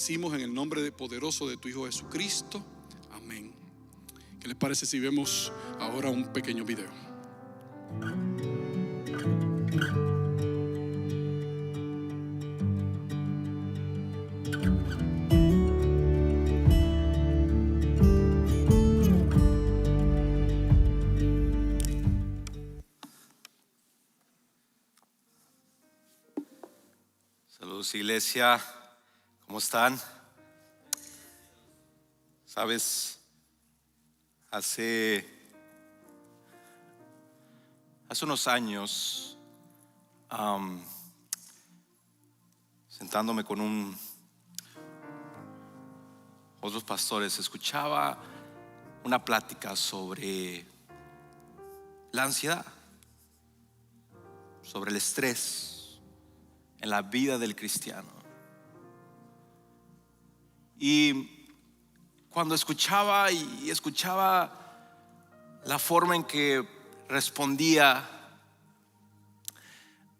Decimos en el nombre poderoso de tu Hijo Jesucristo. Amén. ¿Qué les parece si vemos ahora un pequeño video? Saludos, iglesia. ¿Cómo están? Sabes, hace unos años, sentándome con otros pastores, escuchaba una plática sobre la ansiedad, sobre el estrés en la vida del cristiano. Y cuando escuchaba la forma en que respondía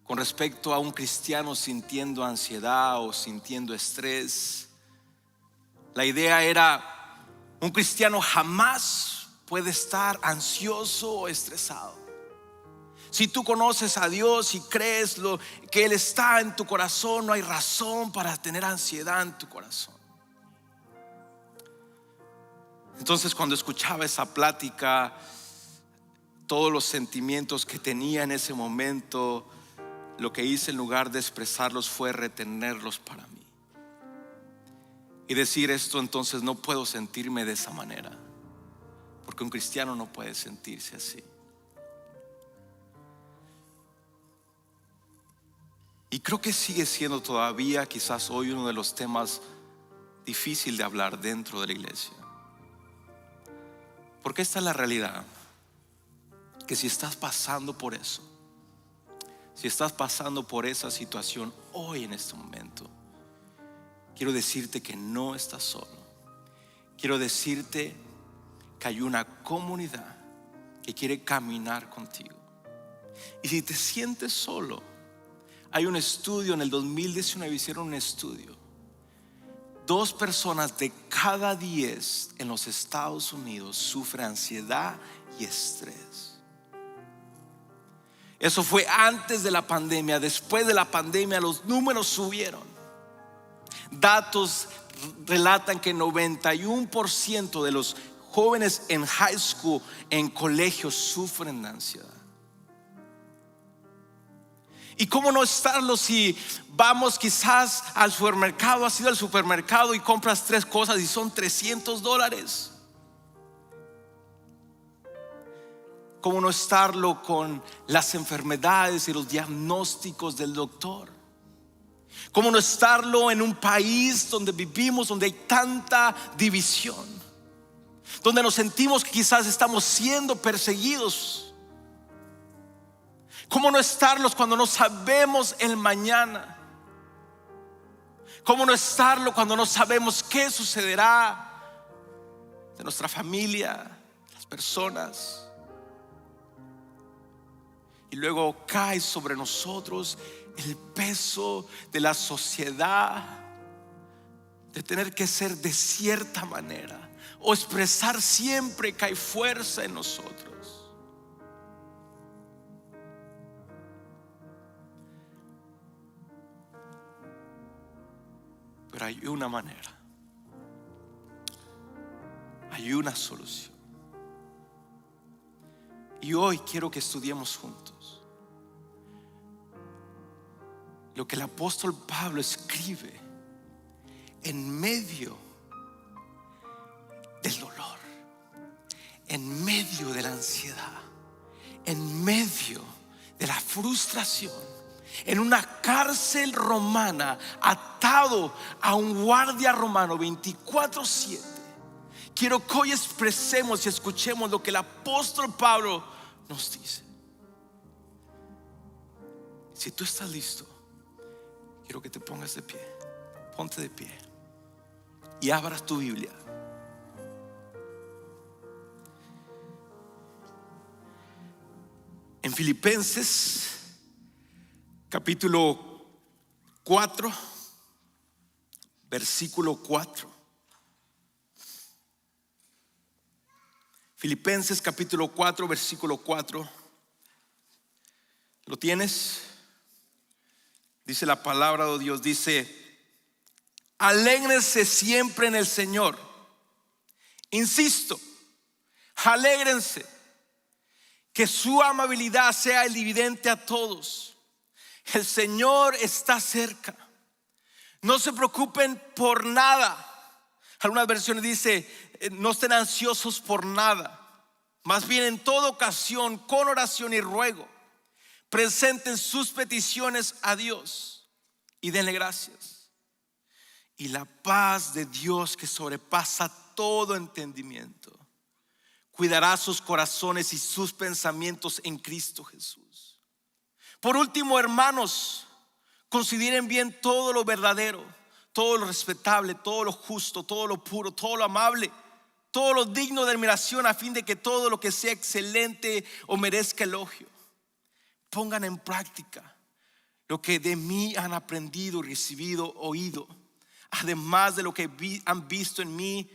con respecto a un cristiano sintiendo ansiedad o sintiendo estrés, la idea era: un cristiano jamás puede estar ansioso o estresado. Si tú conoces a Dios y crees que Él está en tu corazón, no hay razón para tener ansiedad en tu corazón. Entonces, cuando escuchaba esa plática, todos los sentimientos que tenía en ese momento, lo que hice en lugar de expresarlos fue retenerlos para mí y decir: esto entonces no puedo sentirme de esa manera, porque un cristiano no puede sentirse así. Y creo que sigue siendo todavía quizás hoy uno de los temas difíciles de hablar dentro de la iglesia. Porque esta es la realidad, que si estás pasando por eso, si estás pasando por esa situación hoy en este momento, quiero decirte que no estás solo. Quiero decirte que hay una comunidad que quiere caminar contigo. Y si te sientes solo, hay un estudio en el 2019, hicieron un estudio. 2 personas de cada 10 en los Estados Unidos sufren ansiedad y estrés. Eso fue antes de la pandemia. Después de la pandemia los números subieron. Datos relatan que 91% de los jóvenes en high school, en colegios, sufren de ansiedad. ¿Y cómo no estarlo si vamos quizás al supermercado? Has ido al supermercado y compras 3 cosas y son $300. ¿Cómo no estarlo con las enfermedades y los diagnósticos del doctor? ¿Cómo no estarlo en un país donde vivimos, donde hay tanta división, donde nos sentimos que quizás estamos siendo perseguidos? ¿Cómo no estarlos cuando no sabemos el mañana? ¿Cómo no estarlo cuando no sabemos qué sucederá de nuestra familia, las personas? Y luego cae sobre nosotros el peso de la sociedad, de tener que ser de cierta manera o expresar siempre que hay fuerza en nosotros. Pero hay una manera, hay una solución. Y hoy quiero que estudiemos juntos lo que el apóstol Pablo escribe en medio del dolor, en medio de la ansiedad, en medio de la frustración, en una cárcel romana, atado a un guardia romano 24/7. Quiero que hoy expresemos y escuchemos lo que el apóstol Pablo nos dice. Si tú estás listo, quiero que te pongas de pie. Ponte de pie y abras tu Biblia. En Filipenses capítulo 4, versículo 4. Filipenses capítulo 4, versículo 4. ¿Lo tienes? Dice la palabra de Dios, dice: alégrense siempre en el Señor. Insisto, alégrense. Que su amabilidad sea evidente a todos. El Señor está cerca. No se preocupen por nada. Algunas versiones dice: no estén ansiosos por nada. Más bien en toda ocasión, con oración y ruego, presenten sus peticiones a Dios y denle gracias. Y la paz de Dios, que sobrepasa todo entendimiento, cuidará sus corazones y sus pensamientos en Cristo Jesús. Por último, hermanos, consideren bien todo lo verdadero, todo lo respetable, todo lo justo, todo lo puro, todo lo amable, todo lo digno de admiración, a fin de que todo lo que sea excelente o merezca elogio. Pongan en práctica lo que de mí han aprendido, recibido, oído, además de lo que han visto en mí,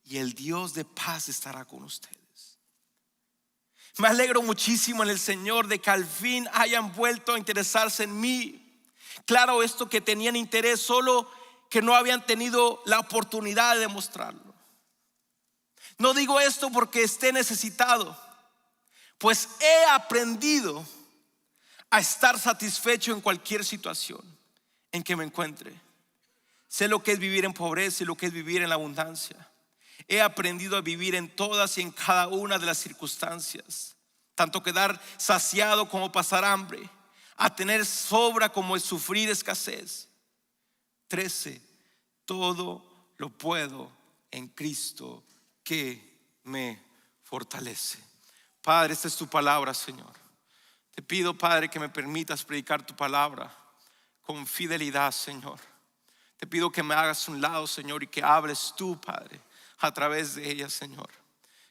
y el Dios de paz estará con ustedes. Me alegro muchísimo en el Señor de que al fin hayan vuelto a interesarse en mí. Claro, esto, que tenían interés, solo que no habían tenido la oportunidad de demostrarlo. No digo esto porque esté necesitado, pues he aprendido a estar satisfecho en cualquier situación en que me encuentre. Sé lo que es vivir en pobreza y lo que es vivir en la abundancia. He aprendido a vivir en todas y en cada una de las circunstancias, tanto quedar saciado como pasar hambre, a tener sobra como es sufrir escasez. 13. Todo lo puedo en Cristo que me fortalece. Padre, esta es tu palabra, Señor. Te pido, Padre, que me permitas predicar tu palabra con fidelidad, Señor. Te pido que me hagas un lado, Señor, y que hables tú, Padre, a través de ella, Señor.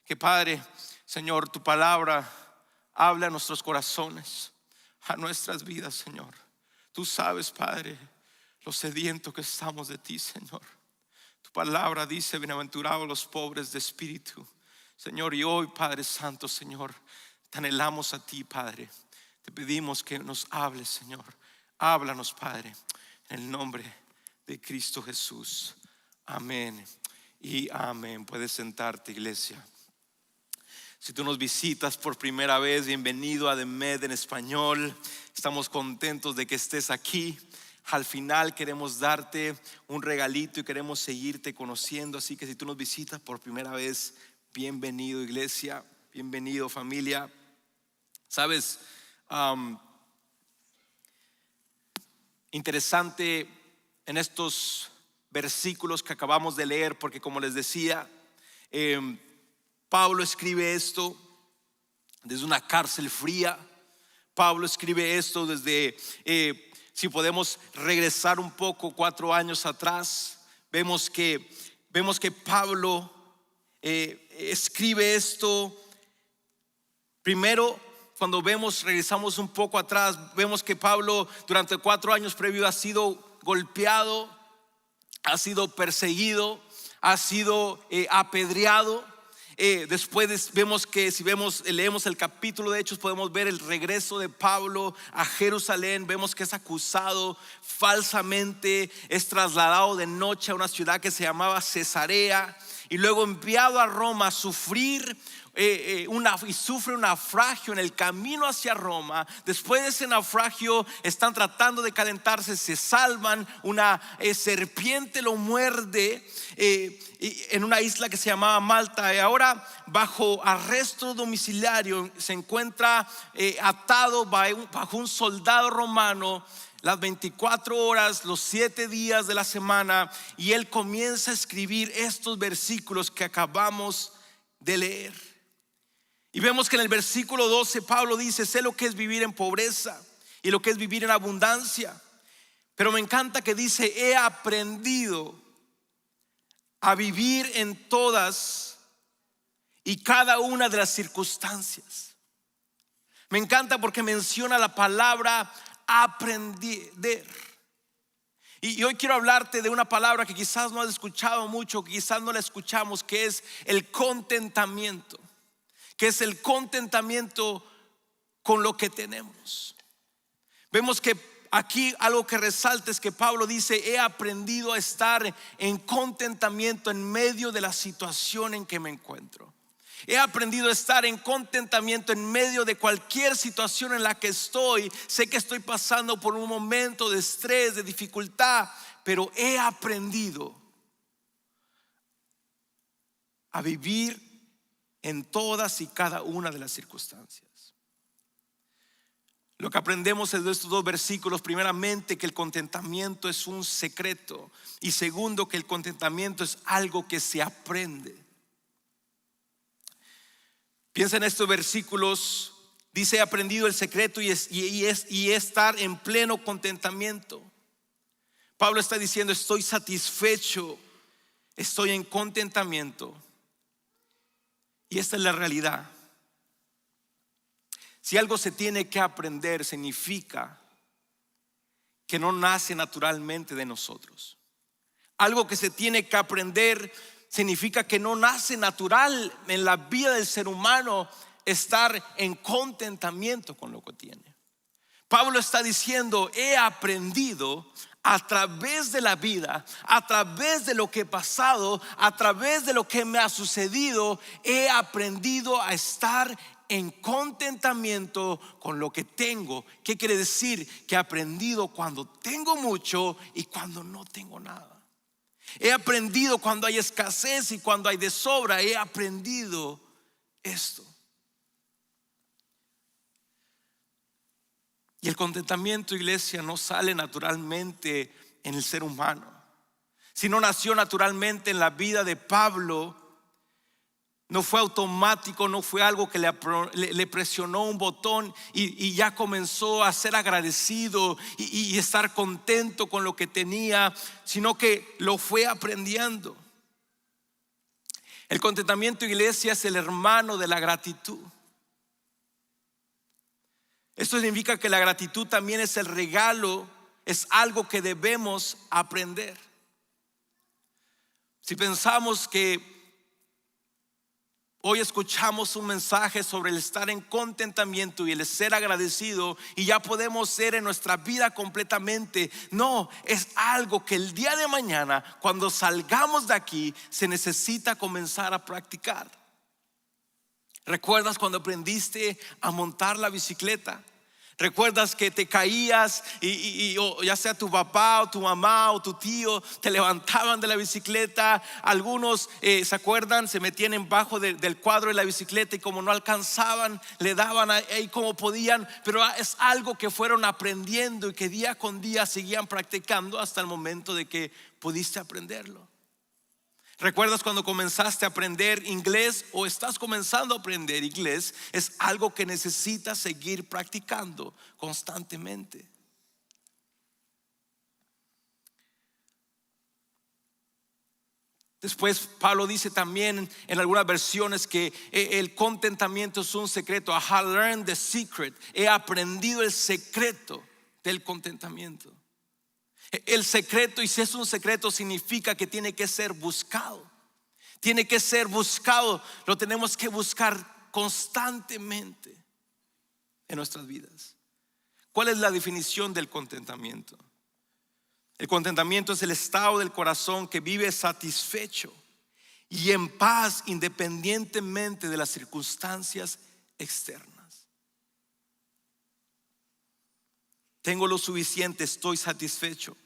Que, Padre, Señor, tu palabra habla a nuestros corazones, a nuestras vidas, Señor. Tú sabes, Padre, lo sediento que estamos de ti, Señor. Tu palabra dice: bienaventurados los pobres de espíritu, Señor. Y hoy, Padre Santo, Señor, te anhelamos a ti, Padre. Te pedimos que nos hables, Señor. Háblanos, Padre, en el nombre de Cristo Jesús. Amén y amén. Puedes sentarte, iglesia. Si tú nos visitas por primera vez, bienvenido a The Med en español. Estamos contentos de que estés aquí. Al final queremos darte un regalito y queremos seguirte conociendo. Así que si tú nos visitas por primera vez, bienvenido, iglesia. Bienvenido, familia. Sabes, interesante en estos versículos que acabamos de leer, porque como les decía, Pablo escribe esto desde una cárcel fría. Pablo escribe esto desde, si podemos regresar un poco 4 años atrás, vemos que Pablo escribe esto. Primero, cuando regresamos un poco atrás, vemos que Pablo durante 4 años previos ha sido golpeado, ha sido perseguido, ha sido apedreado. Después vemos que si leemos el capítulo de Hechos, podemos ver el regreso de Pablo a Jerusalén. Vemos que es acusado falsamente, es trasladado de noche a una ciudad que se llamaba Cesarea y luego enviado a Roma a sufrir y sufre un naufragio en el camino hacia Roma. Después de ese naufragio están tratando de calentarse, se salvan, una serpiente lo muerde en una isla que se llamaba Malta, y ahora bajo arresto domiciliario se encuentra atado bajo un soldado romano las 24 horas, los 7 días de la semana, y él comienza a escribir estos versículos que acabamos de leer. Y vemos que en el versículo 12 Pablo dice: sé lo que es vivir en pobreza y lo que es vivir en abundancia. Pero me encanta que dice: he aprendido a vivir en todas y cada una de las circunstancias. Me encanta porque menciona la palabra aprender. Y hoy quiero hablarte de una palabra que quizás no has escuchado mucho, que quizás no la escuchamos, que es el contentamiento. Que es el contentamiento con lo que tenemos. Vemos que aquí algo que resalta es que Pablo dice: he aprendido a estar en contentamiento en medio de la situación en que me encuentro. He aprendido a estar en contentamiento en medio de cualquier situación en la que estoy. Sé que estoy pasando por un momento de estrés, de dificultad, pero he aprendido a vivir en todas y cada una de las circunstancias. Lo que aprendemos es de estos dos versículos: primeramente, que el contentamiento es un secreto, y segundo, que el contentamiento es algo que se aprende. Piensa en estos versículos. Dice: he aprendido el secreto y estar en pleno contentamiento. Pablo está diciendo: estoy satisfecho, estoy en contentamiento. Y esta es la realidad. Si algo se tiene que aprender, significa que no nace naturalmente de nosotros. Algo que se tiene que aprender significa que no nace natural en la vida del ser humano estar en contentamiento con lo que tiene. Pablo está diciendo: he aprendido a través de la vida, a través de lo que he pasado, a través de lo que me ha sucedido, he aprendido a estar en contentamiento con lo que tengo. ¿Qué quiere decir? Que he aprendido cuando tengo mucho y cuando no tengo nada. He aprendido cuando hay escasez y cuando hay de sobra. He aprendido esto. Y el contentamiento, iglesia, no sale naturalmente en el ser humano. Si no nació naturalmente en la vida de Pablo, no fue automático, no fue algo que le presionó un botón y ya comenzó a ser agradecido y estar contento con lo que tenía, sino que lo fue aprendiendo. El contentamiento, iglesia, es el hermano de la gratitud. Esto significa que la gratitud también es el regalo, es algo que debemos aprender. Si pensamos que hoy escuchamos un mensaje sobre el estar en contentamiento y el ser agradecido y ya podemos ser en nuestra vida completamente, no, es algo que el día de mañana, cuando salgamos de aquí, se necesita comenzar a practicar. ¿Recuerdas cuando aprendiste a montar la bicicleta? ¿Recuerdas que te caías y ya sea tu papá o tu mamá o tu tío te levantaban de la bicicleta? Algunos ¿se acuerdan? Se metían debajo del cuadro de la bicicleta y como no alcanzaban, le daban ahí como podían. Pero es algo que fueron aprendiendo y que día con día seguían practicando hasta el momento de que pudiste aprenderlo. ¿Recuerdas cuando comenzaste a aprender inglés o estás comenzando a aprender inglés? Es algo que necesitas seguir practicando constantemente. Después Pablo dice también en algunas versiones que el contentamiento es un secreto. I have learned the secret. He aprendido el secreto del contentamiento. El secreto, y si es un secreto, significa que tiene que ser buscado. Tiene que ser buscado. Lo tenemos que buscar constantemente en nuestras vidas. ¿Cuál es la definición del contentamiento? El contentamiento es el estado del corazón que vive satisfecho y en paz independientemente de las circunstancias externas. Tengo lo suficiente, estoy satisfecho.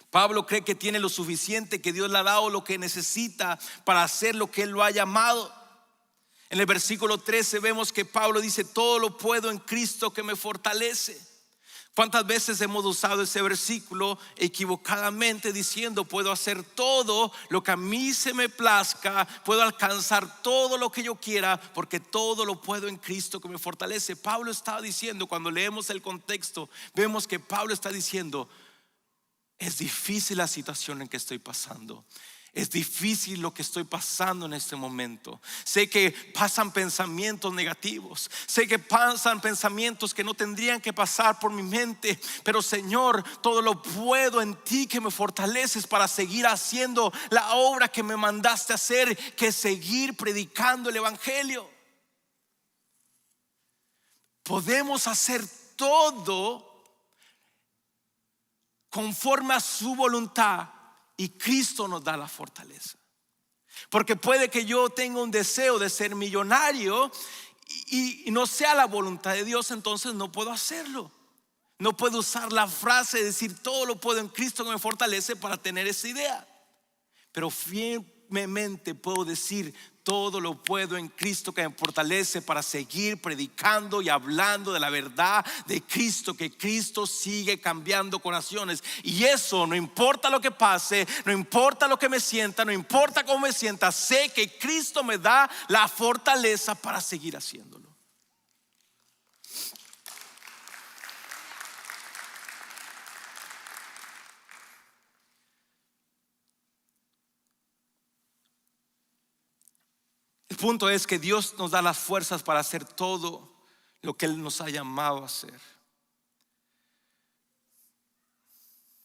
Pablo cree que tiene lo suficiente, que Dios le ha dado lo que necesita para hacer lo que Él lo ha llamado. En el versículo 13 vemos que Pablo dice: todo lo puedo en Cristo que me fortalece. ¿Cuántas veces hemos usado ese versículo equivocadamente diciendo: puedo hacer todo lo que a mí se me plazca, puedo alcanzar todo lo que yo quiera, porque todo lo puedo en Cristo que me fortalece? Pablo estaba diciendo, cuando leemos el contexto, vemos que Pablo está diciendo: es difícil la situación en que estoy pasando, Es difícil lo que estoy pasando en este momento. Sé que pasan pensamientos negativos. Sé que pasan pensamientos que no tendrían que pasar por mi mente. Pero Señor, todo lo puedo en ti que me fortaleces para seguir haciendo la obra que me mandaste a hacer, que es seguir predicando el evangelio. Podemos hacer todo conforme a su voluntad. Y Cristo nos da la fortaleza. Porque puede que yo tenga un deseo de ser millonario y no sea la voluntad de Dios, entonces no puedo hacerlo. No puedo usar la frase de decir todo lo puedo en Cristo que me fortalece para tener esa idea. Pero firmemente puedo decir todo lo puedo en Cristo que me fortalece para seguir predicando y hablando de la verdad de Cristo, que Cristo sigue cambiando corazones. Y eso no importa lo que pase, no importa lo que me sienta, no importa cómo me sienta, sé que Cristo me da la fortaleza para seguir haciéndolo. El punto es que Dios nos da las fuerzas para hacer todo lo que Él nos ha llamado a hacer.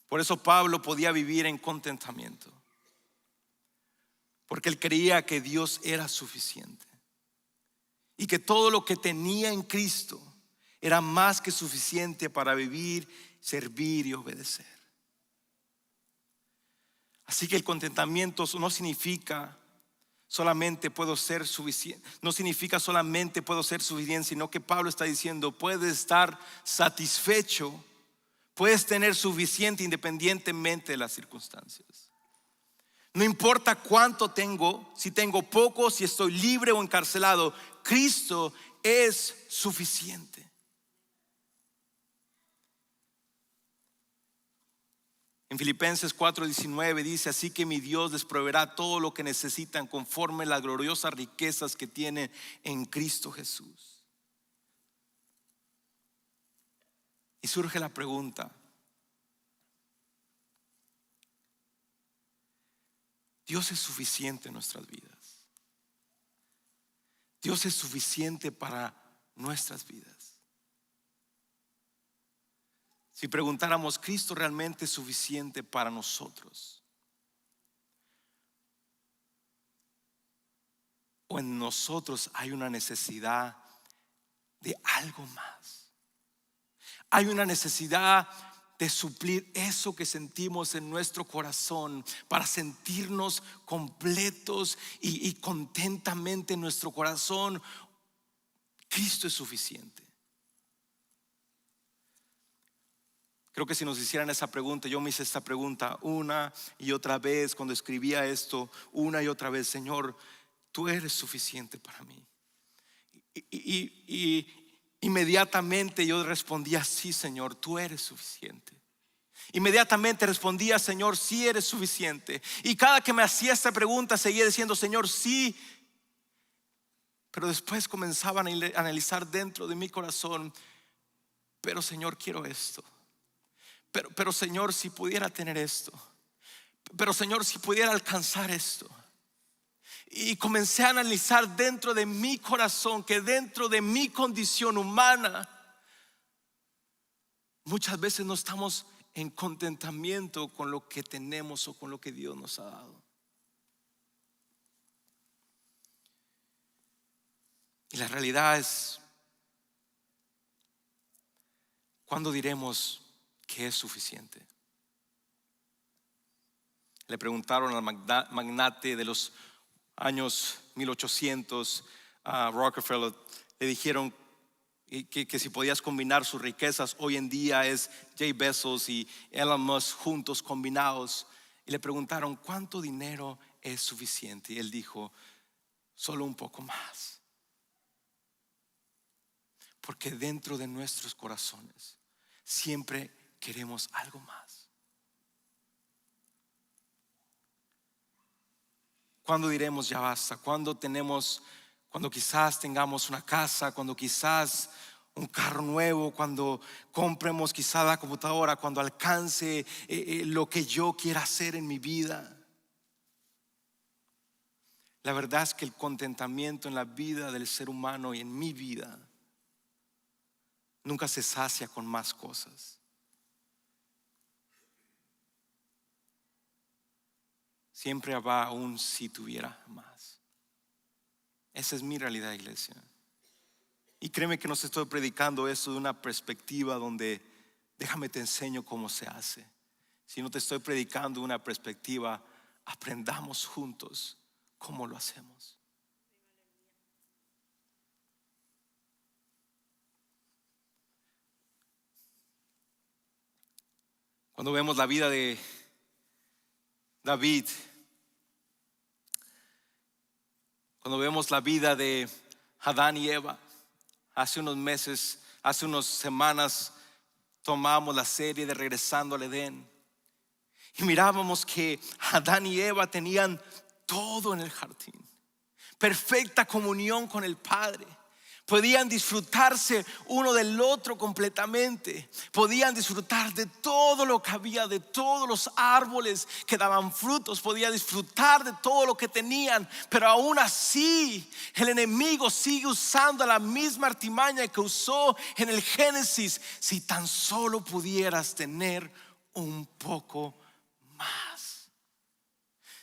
Por eso Pablo podía vivir en contentamiento, porque él creía que Dios era suficiente y que todo lo que tenía en Cristo era más que suficiente para vivir, servir y obedecer. Así que el contentamiento no significa solamente puedo ser suficiente, no significa solamente puedo ser suficiente, sino que Pablo está diciendo puedes estar satisfecho, puedes tener suficiente independientemente de las circunstancias. No importa cuánto tengo, si tengo poco, si estoy libre o encarcelado, Cristo es suficiente. En Filipenses 4:19 dice: así que mi Dios les proveerá todo lo que necesitan conforme a las gloriosas riquezas que tienen en Cristo Jesús. Y surge la pregunta: ¿Dios es suficiente en nuestras vidas? ¿Dios es suficiente para nuestras vidas? Si preguntáramos, ¿Cristo realmente es suficiente para nosotros? ¿O en nosotros hay una necesidad de algo más? Hay una necesidad de suplir eso que sentimos en nuestro corazón para sentirnos completos y contentamente en nuestro corazón. Cristo es suficiente. Creo que si nos hicieran esa pregunta, yo me hice esta pregunta una y otra vez cuando escribía esto, una y otra vez: Señor, tú eres suficiente para mí. Y inmediatamente yo respondía: sí, Señor, tú eres suficiente. Inmediatamente respondía: Señor, sí eres suficiente. Y cada que me hacía esta pregunta seguía diciendo: Señor, sí. Pero después comenzaba a analizar dentro de mi corazón: pero Señor, quiero esto. Pero Señor, si pudiera tener esto. Pero Señor, si pudiera alcanzar esto. Y comencé a analizar dentro de mi corazón que dentro de mi condición humana muchas veces no estamos en contentamiento con lo que tenemos o con lo que Dios nos ha dado. Y la realidad es: ¿cuándo diremos que es suficiente? Le preguntaron al magnate de los años 1800, a Rockefeller, le dijeron que si podías combinar sus riquezas, hoy en día es Jeff Bezos y Elon Musk juntos combinados, y le preguntaron ¿cuánto dinero es suficiente? Y él dijo: solo un poco más. Porque dentro de nuestros corazones siempre queremos algo más. ¿Cuándo diremos ya basta? Cuando quizás tengamos una casa, cuando quizás un carro nuevo, cuando compremos quizás la computadora, cuando alcance lo que yo quiera hacer en mi vida. La verdad es que el contentamiento en la vida del ser humano y en mi vida nunca se sacia con más cosas. Siempre va aún si tuviera más. Esa es mi realidad, iglesia. Y créeme que no se estoy predicando eso de una perspectiva donde déjame te enseño cómo se hace. Si no te estoy predicando una perspectiva, aprendamos juntos cómo lo hacemos. Cuando vemos la vida de David, cuando vemos la vida de Adán y Eva, hace unos meses, hace unas semanas tomamos la serie de Regresando al Edén y mirábamos que Adán y Eva tenían todo en el jardín, perfecta comunión con el Padre. Podían disfrutarse uno del otro completamente. Podían disfrutar de todo lo que había, de todos los árboles que daban frutos. Podían disfrutar de todo lo que tenían. Pero aún así el enemigo sigue usando la misma artimaña que usó en el Génesis. Si tan solo pudieras tener un poco más.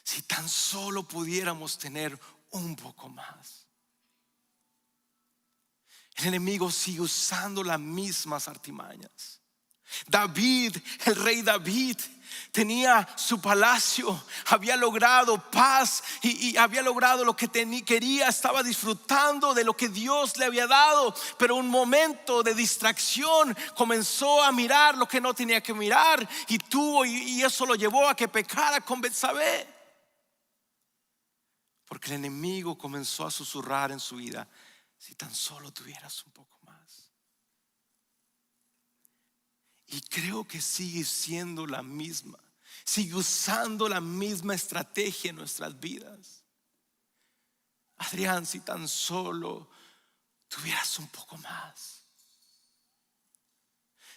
Si tan solo pudiéramos tener un poco más. El enemigo sigue usando las mismas artimañas. David, el rey David, tenía su palacio, había logrado paz y había logrado lo que quería, estaba disfrutando de lo que Dios le había dado. Pero un momento de distracción comenzó a mirar lo que no tenía que mirar y eso lo llevó a que pecara con Betsabé. Porque el enemigo comenzó a susurrar en su vida: si tan solo tuvieras un poco más. Y creo que sigue siendo la misma. Sigue usando la misma estrategia en nuestras vidas. Adrián, si tan solo tuvieras un poco más.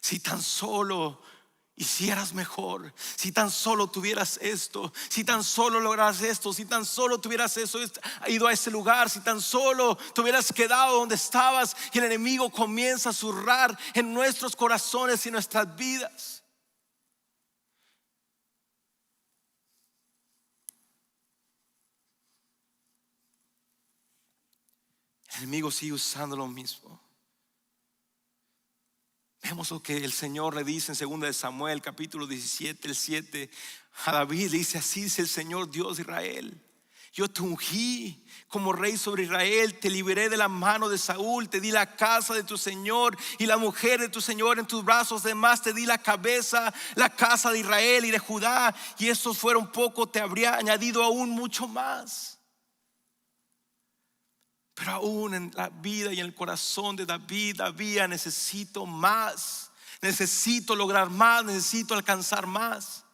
Si tan solo hicieras mejor, si tan solo tuvieras esto, si tan solo lograras esto, si tan solo tuvieras eso, ido a ese lugar, si tan solo te hubieras quedado donde estabas. Y el enemigo comienza a zurrar en nuestros corazones y nuestras vidas. El enemigo sigue usando lo mismo. Vemos lo que el Señor le dice en 2 de Samuel capítulo 17, el 7 a David. Le dice: así dice el Señor Dios de Israel: yo te ungí como rey sobre Israel, te liberé de la mano de Saúl, te di la casa de tu Señor y la mujer de tu Señor en tus brazos. Además te di la cabeza, la casa de Israel y de Judá, y estos fueron poco, te habría añadido aún mucho más. Pero aún en la vida y en el corazón de David había: necesito más, necesito lograr más, necesito alcanzar más.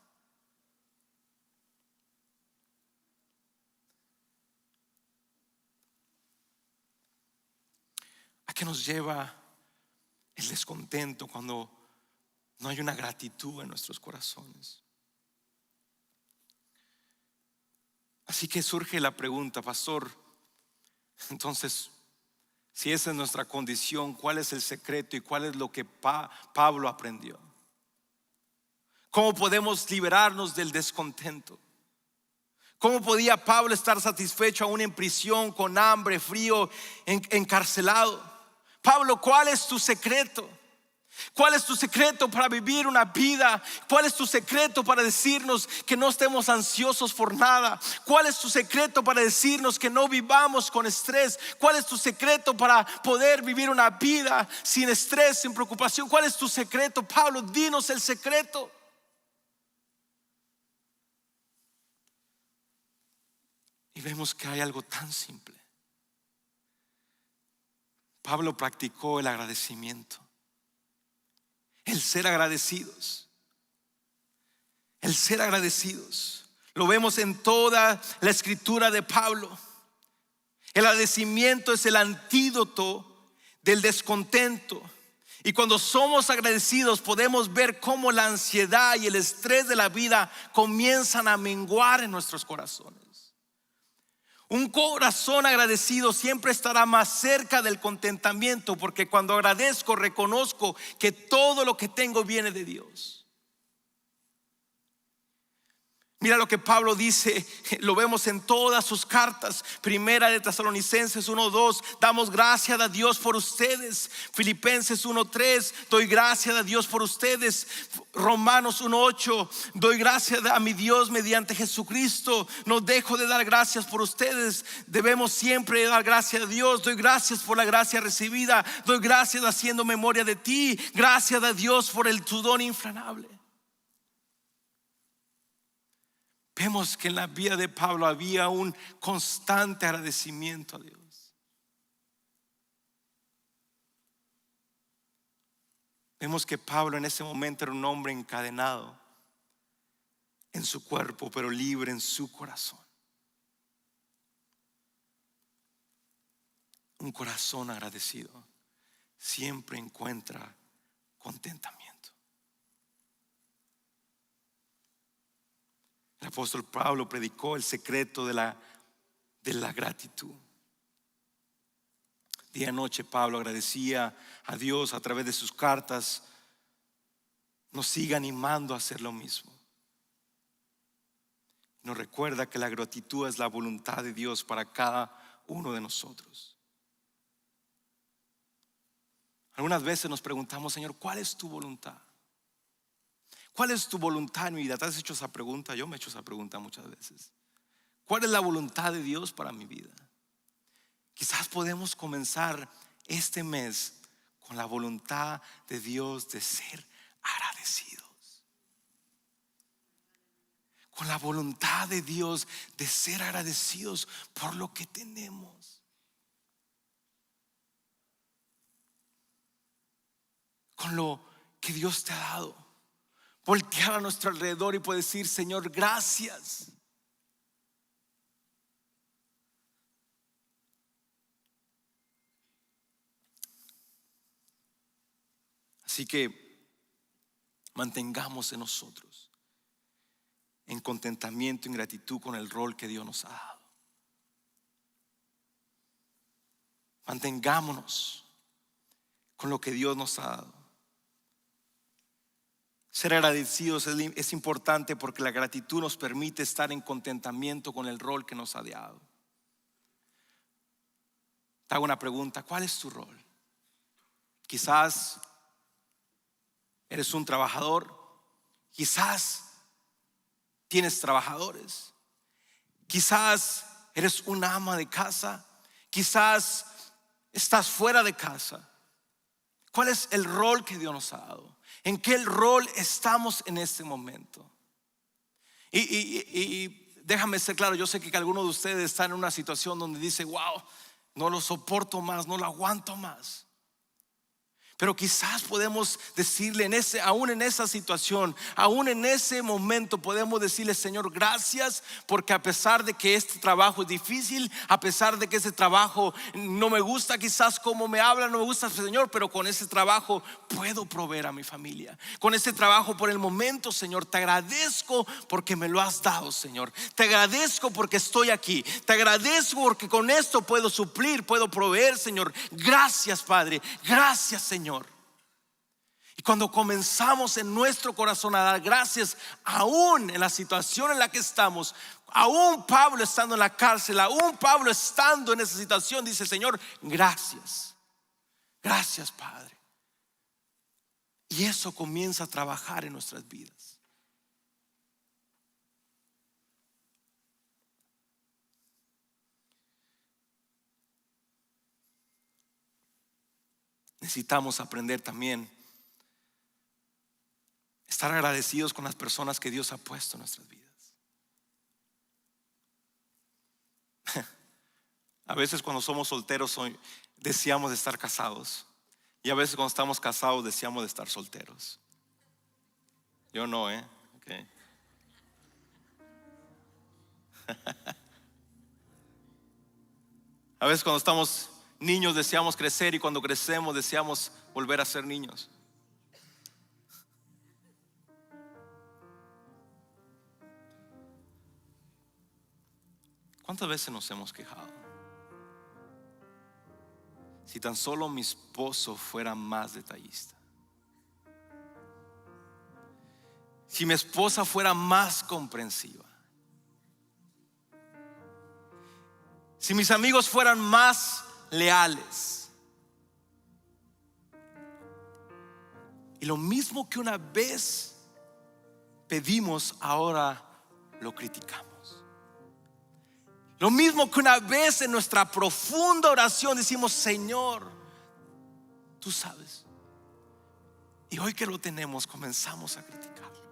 ¿A qué nos lleva el descontento cuando no hay una gratitud en nuestros corazones? Así que surge la pregunta: pastor, entonces, si esa es nuestra condición, ¿cuál es el secreto y cuál es lo que Pablo aprendió? ¿Cómo podemos liberarnos del descontento? ¿Cómo podía Pablo estar satisfecho aún en prisión, con hambre, frío, encarcelado? Pablo, ¿cuál es tu secreto? ¿Cuál es tu secreto para vivir una vida? ¿Cuál es tu secreto para decirnos que no estemos ansiosos por nada? ¿Cuál es tu secreto para decirnos que no vivamos con estrés? ¿Cuál es tu secreto para poder vivir una vida sin estrés, sin preocupación? ¿Cuál es tu secreto, Pablo? Dinos el secreto. Y vemos que hay algo tan simple. Pablo practicó el agradecimiento. El ser agradecidos. El ser agradecidos. Lo vemos en toda la escritura de Pablo. El agradecimiento es el antídoto del descontento. Y cuando somos agradecidos podemos ver cómo la ansiedad y el estrés de la vida comienzan a menguar en nuestros corazones. Un corazón agradecido siempre estará más cerca del contentamiento, porque cuando agradezco reconozco que todo lo que tengo viene de Dios. Mira lo que Pablo dice, lo vemos en todas sus cartas. Primera de Tesalonicenses 1:2, damos gracias a Dios por ustedes. Filipenses 1:3, doy gracias a Dios por ustedes. Romanos 1:8, doy gracias a mi Dios mediante Jesucristo. No dejo de dar gracias por ustedes. Debemos siempre dar gracias a Dios. Doy gracias por la gracia recibida. Doy gracias haciendo memoria de ti. Gracias a Dios por tu don infranable. Vemos que en la vida de Pablo había un constante agradecimiento a Dios. Vemos que Pablo en ese momento era un hombre encadenado en su cuerpo, pero libre en su corazón. Un corazón agradecido siempre encuentra contentamiento. El apóstol Pablo predicó el secreto de la gratitud. Día y noche Pablo agradecía a Dios a través de sus cartas. Nos sigue animando a hacer lo mismo. Nos recuerda que la gratitud es la voluntad de Dios para cada uno de nosotros. Algunas veces nos preguntamos, Señor, ¿cuál es tu voluntad? ¿Cuál es tu voluntad en mi vida? ¿Te has hecho esa pregunta? Yo me he hecho esa pregunta muchas veces. ¿Cuál es la voluntad de Dios para mi vida? Quizás podemos comenzar este mes con la voluntad de Dios de ser agradecidos. Con la voluntad de Dios de ser agradecidos por lo que tenemos. Con lo que Dios te ha dado. Voltear a nuestro alrededor y poder decir, Señor, gracias. Así que mantengamos en nosotros en contentamiento y en gratitud con el rol que Dios nos ha dado. Mantengámonos con lo que Dios nos ha dado. Ser agradecidos es importante porque la gratitud nos permite estar en contentamiento con el rol que nos ha dado. Te hago una pregunta, ¿cuál es tu rol? Quizás eres un trabajador, quizás tienes trabajadores, quizás eres un ama de casa, quizás estás fuera de casa. ¿Cuál es el rol que Dios nos ha dado? ¿En qué rol estamos en este momento? Y déjame ser claro, yo sé que algunos de ustedes están en una situación donde dice, wow, no lo soporto más, no lo aguanto más. Pero quizás podemos decirle aún en esa situación, aún en ese momento podemos decirle, Señor, gracias, porque a pesar de que este trabajo es difícil, a pesar de que ese trabajo no me gusta, quizás como me habla, no me gusta, Señor, pero con ese trabajo puedo proveer a mi familia. Con ese trabajo por el momento, Señor, te agradezco porque me lo has dado, Señor. Te agradezco porque estoy aquí. Te agradezco porque con esto puedo suplir, puedo proveer, Señor. Gracias, Padre. Gracias, Señor. Y cuando comenzamos en nuestro corazón a dar gracias, aún en la situación en la que estamos, aún Pablo estando en la cárcel, aún Pablo estando en esa situación, dice, Señor, gracias. Gracias, Padre. Y eso comienza a trabajar en nuestras vidas. Necesitamos aprender también estar agradecidos con las personas que Dios ha puesto en nuestras vidas. A veces cuando somos solteros deseamos de estar casados. Y a veces cuando estamos casados deseamos de estar solteros. Yo no, okay. A veces cuando estamos niños deseamos crecer, y cuando crecemos deseamos volver a ser niños. ¿Cuántas veces nos hemos quejado? Si tan solo mi esposo fuera más detallista. Si mi esposa fuera más comprensiva. Si mis amigos fueran más leales. Y lo mismo que una vez pedimos, ahora lo criticamos. Lo mismo que una vez en nuestra profunda oración decimos: Señor, tú sabes. Y hoy que lo tenemos, comenzamos a criticarlo.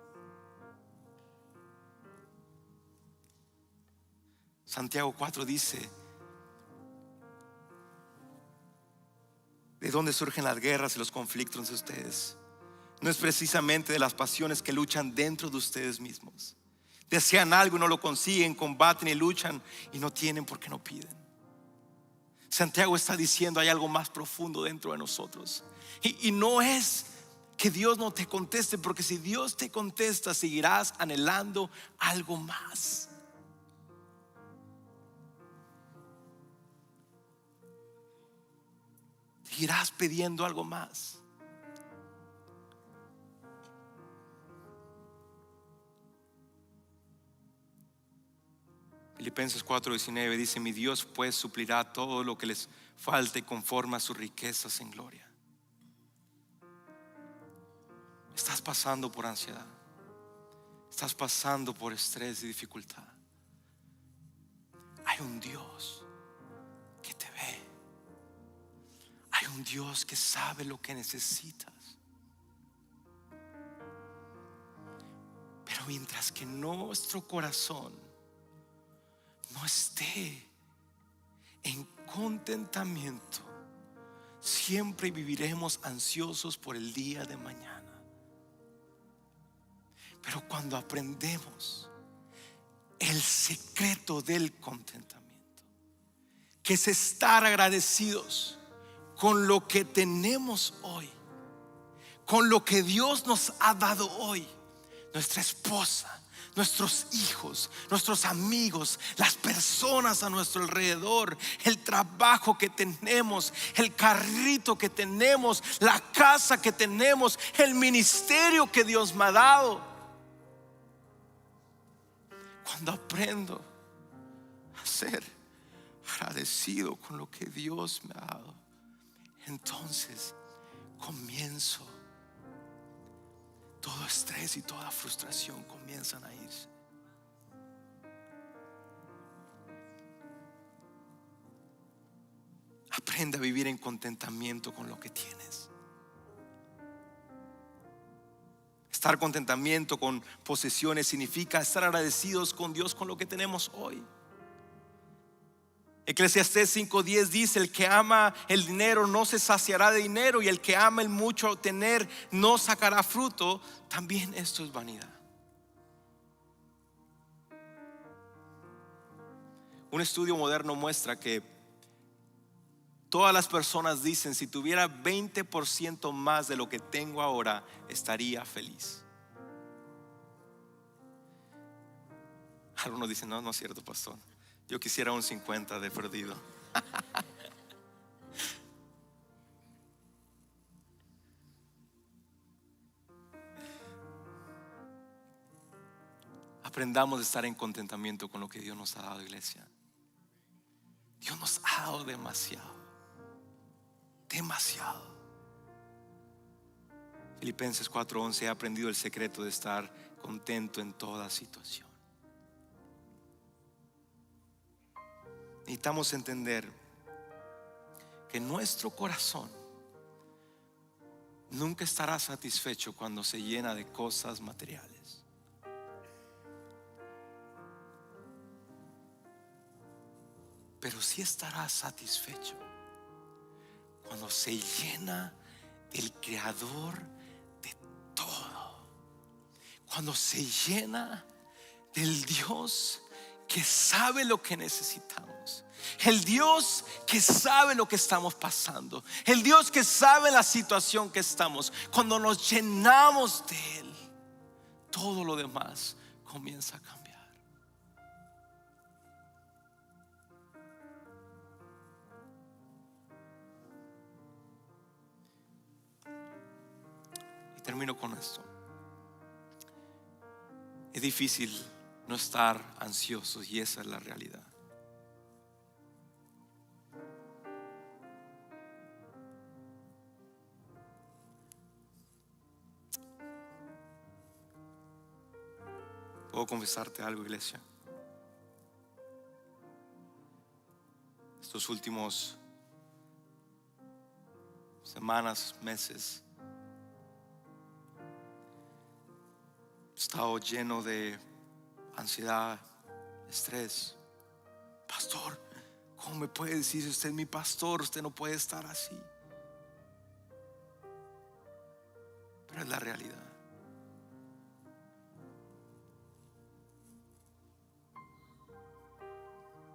Santiago 4 dice: ¿de dónde surgen las guerras y los conflictos entre ustedes? No es precisamente de las pasiones que luchan dentro de ustedes mismos. Desean algo y no lo consiguen, combaten y luchan y no tienen porque no piden. Santiago está diciendo: hay algo más profundo dentro de nosotros. Y no es que Dios no te conteste, porque si Dios te contesta, seguirás anhelando algo más. Seguirás pidiendo algo más. Filipenses 4:19 dice: mi Dios pues suplirá todo lo que les falte conforme a sus riquezas en gloria. Estás pasando por ansiedad, estás pasando por estrés y dificultad. Hay un Dios que te ve. Hay un Dios que sabe lo que necesitas. Pero mientras que nuestro corazón no esté en contentamiento, siempre viviremos ansiosos por el día de mañana. Pero cuando aprendemos el secreto del contentamiento, que es estar agradecidos con lo que tenemos hoy, con lo que Dios nos ha dado hoy, nuestra esposa, nuestros hijos, nuestros amigos, las personas a nuestro alrededor, el trabajo que tenemos, el carrito que tenemos, la casa que tenemos, el ministerio que Dios me ha dado. Cuando aprendo a ser agradecido con lo que Dios me ha dado, entonces comienzo, todo estrés y toda frustración comienzan a irse. Aprende a vivir en contentamiento con lo que tienes. Estar contentamiento con posesiones significa estar agradecidos con Dios con lo que tenemos hoy. Eclesiastés 5:10 dice: el que ama el dinero no se saciará de dinero, y el que ama el mucho tener no sacará fruto. También esto es vanidad. Un estudio moderno muestra que todas las personas dicen: si tuviera 20% más de lo que tengo ahora, estaría feliz. Algunos dicen: no es cierto, pastor, yo quisiera un 50 de perdido. Aprendamos a estar en contentamiento con lo que Dios nos ha dado, iglesia. Dios nos ha dado demasiado. Demasiado. Filipenses 4:11: he aprendido el secreto de estar contento en toda situación. Necesitamos entender que nuestro corazón nunca estará satisfecho cuando se llena de cosas materiales. Pero sí estará satisfecho cuando se llena del Creador de todo. Cuando se llena del Dios que sabe lo que necesitamos. El Dios que sabe lo que estamos pasando. El Dios que sabe la situación que estamos. Cuando nos llenamos de Él, todo lo demás comienza a cambiar. termino con esto. Es difícil no estar ansiosos y esa es la realidad. ¿Puedo confesarte algo, iglesia? Estos últimos semanas, meses, he estado lleno de ansiedad, estrés. Pastor, ¿cómo me puede decir si usted es mi pastor? Usted no puede estar así. Pero es la realidad.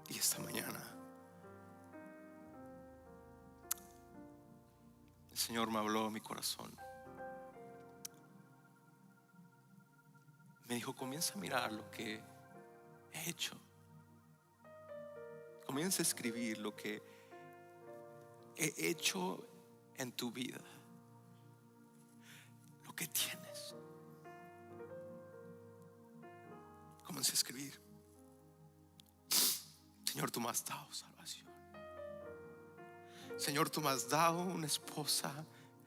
Y esta mañana el Señor me habló a mi corazón. Me dijo: comienza a mirar lo que he hecho. Comienza a escribir lo que he hecho en tu vida, lo que tienes. Comienza a escribir. Señor, tú me has dado salvación. Señor, tú me has dado una esposa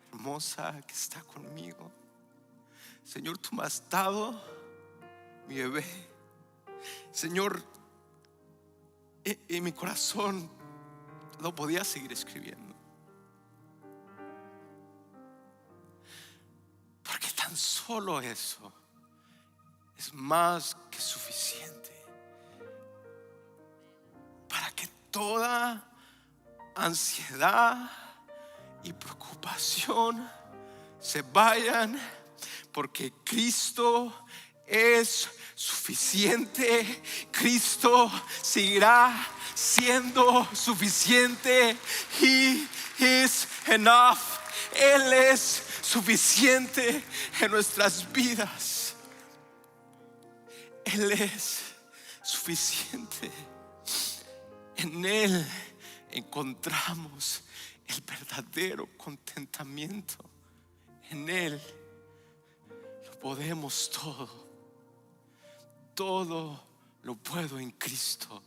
hermosa que está conmigo. Señor, tú me has dado mi bebé. Señor, en mi corazón no podía seguir escribiendo, porque tan solo eso es más que suficiente para que toda ansiedad y preocupación se vayan, porque Cristo es suficiente. Cristo seguirá siendo suficiente. He is enough. Él es suficiente en nuestras vidas. Él es suficiente. En Él encontramos el verdadero contentamiento. En Él lo podemos todo. Todo lo puedo en Cristo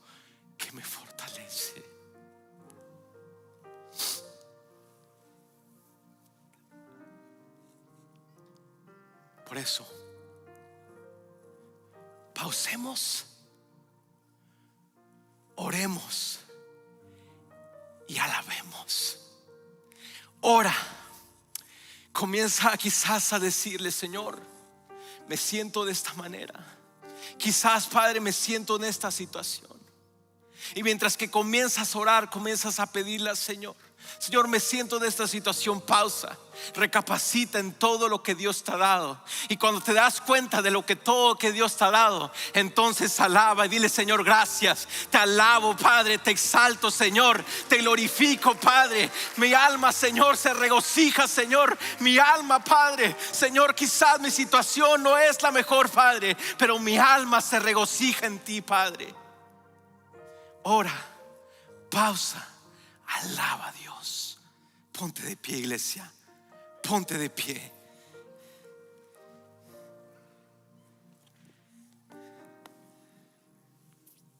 que me fortalece. Por eso, pausemos, oremos y alabemos. Ora, comienza quizás a decirle: Señor, me siento de esta manera. Quizás, Padre, me siento en esta situación. Y mientras que comienzas a orar, comienzas a pedirle al Señor: Señor, me siento en esta situación. Pausa, recapacita en todo lo que Dios te ha dado. Y cuando te das cuenta de lo que todo que Dios te ha dado, entonces alaba y dile: Señor, gracias. Te alabo, Padre, te exalto, Señor, te glorifico, Padre. Mi alma, Señor, se regocija, Señor. Mi alma, Padre, Señor, quizás mi situación no es la mejor, Padre, pero mi alma se regocija en ti, Padre. Ora, pausa, alaba a Dios. Ponte de pie, iglesia. Ponte de pie.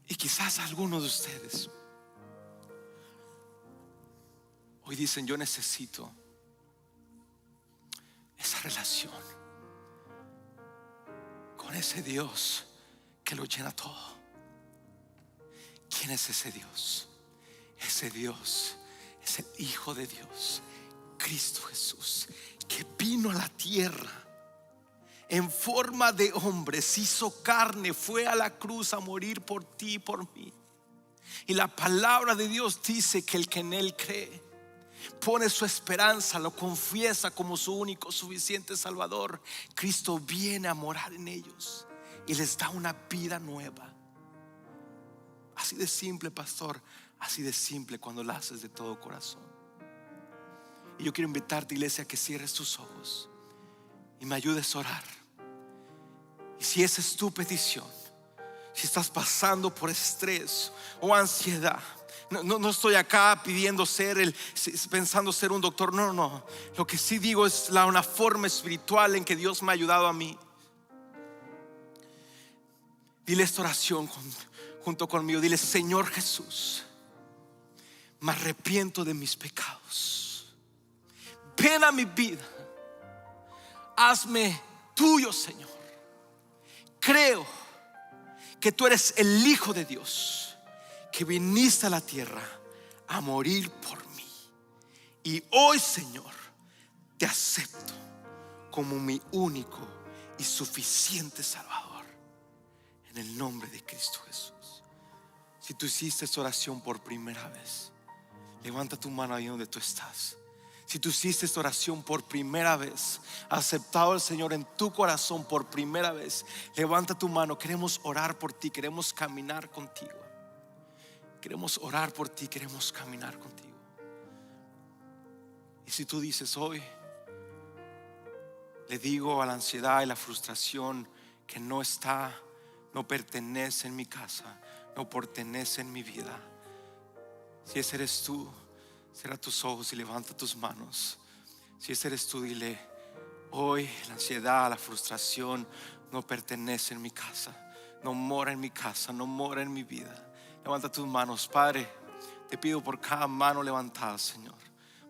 Y quizás algunos de ustedes hoy dicen: yo necesito esa relación con ese Dios que lo llena todo. ¿Quién es ese Dios? Ese Dios es el Hijo de Dios, Cristo Jesús, que vino a la tierra en forma de hombre, se hizo carne, fue a la cruz a morir por ti y por mí. Y la palabra de Dios dice que el que en Él cree, pone su esperanza, lo confiesa como su único suficiente Salvador, Cristo viene a morar en ellos y les da una vida nueva. Así de simple, pastor. Así de simple cuando lo haces de todo corazón. Y yo quiero invitarte, iglesia, a que cierres tus ojos y me ayudes a orar. Y si esa es tu petición, si estás pasando por estrés o ansiedad, No estoy acá pensando ser un doctor. No. Lo que sí digo es una forma espiritual en que Dios me ha ayudado a mí. Dile esta oración junto conmigo. Dile: Señor Jesús, me arrepiento de mis pecados. Ven a mi vida. Hazme tuyo, Señor. Creo que tú eres el Hijo de Dios, que viniste a la tierra a morir por mí. Y hoy, Señor, te acepto como mi único y suficiente Salvador, en el nombre de Cristo Jesús. Si tú hiciste esta oración por primera vez, levanta tu mano ahí donde tú estás. Si tú hiciste esta oración por primera vez, aceptado al Señor en tu corazón por primera vez, levanta tu mano. Queremos orar por ti, queremos caminar contigo. Queremos orar por ti, queremos caminar contigo. Y si tú dices: hoy le digo a la ansiedad y la frustración que no pertenece en mi casa, no pertenece en mi vida. Si ese eres tú, cierra tus ojos y levanta tus manos. Si ese eres tú, dile: hoy la ansiedad, la frustración no pertenece en mi casa, no mora en mi casa, no mora en mi vida. Levanta tus manos. Padre, te pido por cada mano levantada, Señor,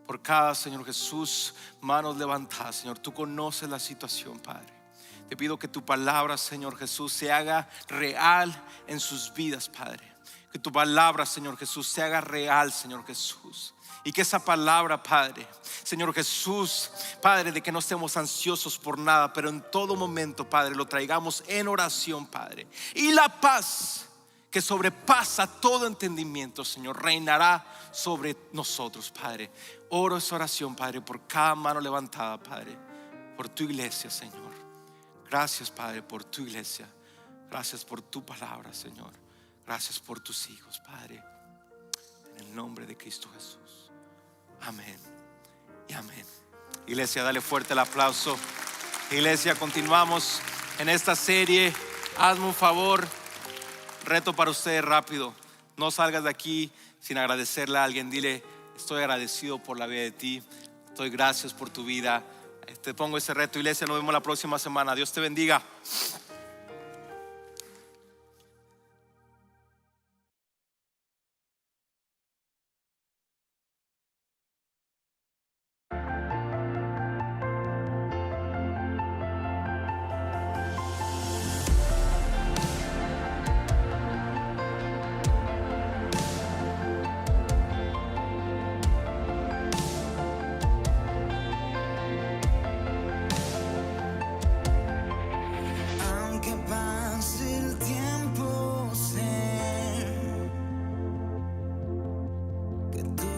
por cada, Señor Jesús, manos levantadas, Señor. Tú conoces la situación, Padre. Te pido que tu palabra, Señor Jesús, se haga real en sus vidas, Padre. Que tu palabra, Señor Jesús, se haga real, Señor Jesús. Y que esa palabra, Padre, Señor Jesús, Padre, de que no estemos ansiosos por nada, pero en todo momento, Padre, lo traigamos en oración, Padre. Y la paz que sobrepasa todo entendimiento, Señor, reinará sobre nosotros, Padre. Oro esa oración, Padre, por cada mano levantada, Padre, por tu iglesia, Señor. Gracias, Padre, por tu iglesia. Gracias por tu palabra, Señor. Gracias por tus hijos, Padre. En el nombre de Cristo Jesús. Amén y amén. Iglesia, dale fuerte el aplauso. Iglesia, continuamos en esta serie. Hazme un favor. Reto para ustedes rápido. No salgas de aquí sin agradecerle a alguien. Dile: estoy agradecido por la vida de ti. Estoy gracias por tu vida. Te pongo ese reto. Iglesia, nos vemos la próxima semana. Dios te bendiga. Aunque pase el tiempo, sé que tú